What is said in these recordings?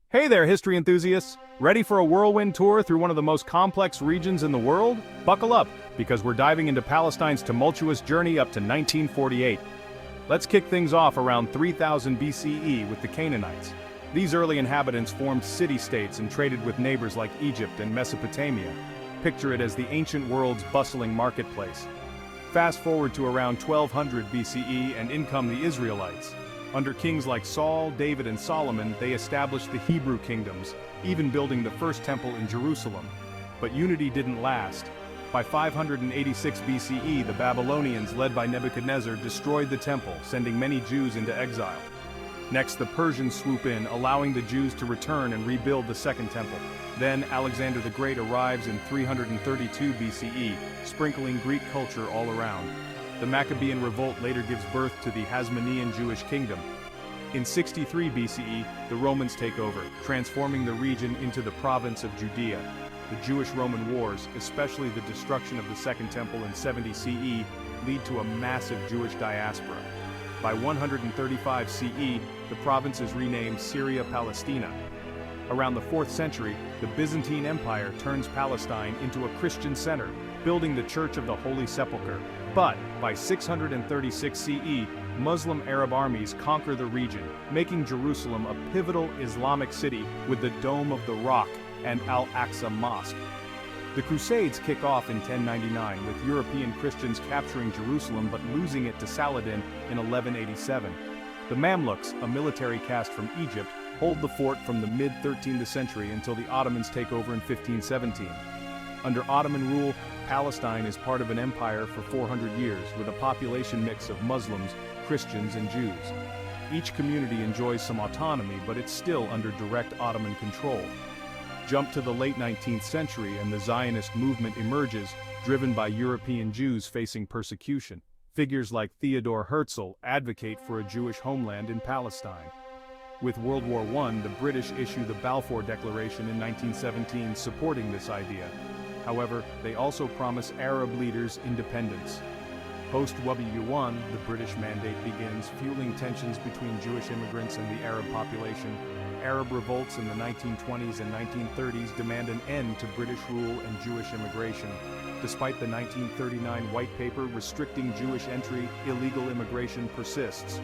Hey there, history enthusiasts! Ready for a whirlwind tour through one of the most complex regions in the world? Buckle up, because we're diving into Palestine's tumultuous journey up to 1948. Let's kick things off around 3000 BCE with the Canaanites. These early inhabitants formed city-states and traded with neighbors like Egypt and Mesopotamia. Picture it as the ancient world's bustling marketplace. Fast forward to around 1200 BCE and in come the Israelites. Under kings like Saul, David, and Solomon, they established the Hebrew kingdoms, even building the first temple in Jerusalem. But unity didn't last. By 586 BCE, the Babylonians, led by Nebuchadnezzar, destroyed the temple, sending many Jews into exile. Next, the Persians swoop in, allowing the Jews to return and rebuild the Second Temple. Then, Alexander the Great arrives in 332 BCE, sprinkling Greek culture all around. The Maccabean revolt later gives birth to the Hasmonean Jewish kingdom. In 63 BCE, the Romans take over, transforming the region into the province of Judea. The Jewish-Roman wars, especially the destruction of the Second Temple in 70 CE, lead to a massive Jewish diaspora. By 135 CE, the province is renamed Syria-Palestina. Around the 4th century, the Byzantine Empire turns Palestine into a Christian center, building the Church of the Holy Sepulchre. But, by 636 CE, Muslim Arab armies conquer the region, making Jerusalem a pivotal Islamic city with the Dome of the Rock and Al-Aqsa Mosque. The Crusades kick off in 1099, with European Christians capturing Jerusalem but losing it to Saladin in 1187. The Mamluks, a military caste from Egypt, hold the fort from the mid-13th century until the Ottomans take over in 1517. Under Ottoman rule, Palestine is part of an empire for 400 years, with a population mix of Muslims, Christians, and Jews. Each community enjoys some autonomy, but it's still under direct Ottoman control. Jump to the late 19th century and the Zionist movement emerges, driven by European Jews facing persecution. Figures like Theodor Herzl advocate for a Jewish homeland in Palestine. With World War I, the British issue the Balfour Declaration in 1917 supporting this idea. However, they also promise Arab leaders independence. Post-World War I, the British mandate begins, fueling tensions between Jewish immigrants and the Arab population. Arab revolts in the 1920s and 1930s demand an end to British rule and Jewish immigration. Despite the 1939 White Paper restricting Jewish entry, illegal immigration persists.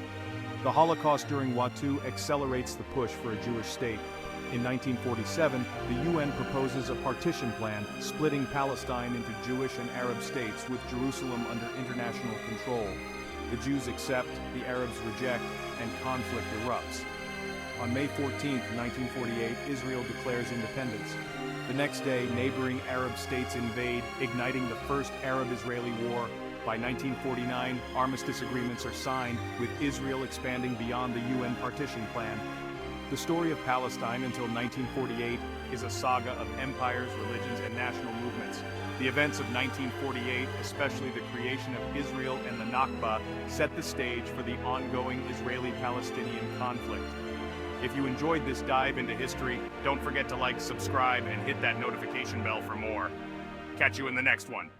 The Holocaust during World War II accelerates the push for a Jewish state. In 1947, the UN proposes a partition plan, splitting Palestine into Jewish and Arab states with Jerusalem under international control. The Jews accept, the Arabs reject, and conflict erupts. On May 14, 1948, Israel declares independence. The next day, neighboring Arab states invade, igniting the First Arab-Israeli War. By 1949, armistice agreements are signed, with Israel expanding beyond the UN partition plan. The story of Palestine until 1948 is a saga of empires, religions, and national movements. The events of 1948, especially the creation of Israel and the Nakba, set the stage for the ongoing Israeli-Palestinian conflict. If you enjoyed this dive into history, don't forget to like, subscribe, and hit that notification bell for more. Catch you in the next one.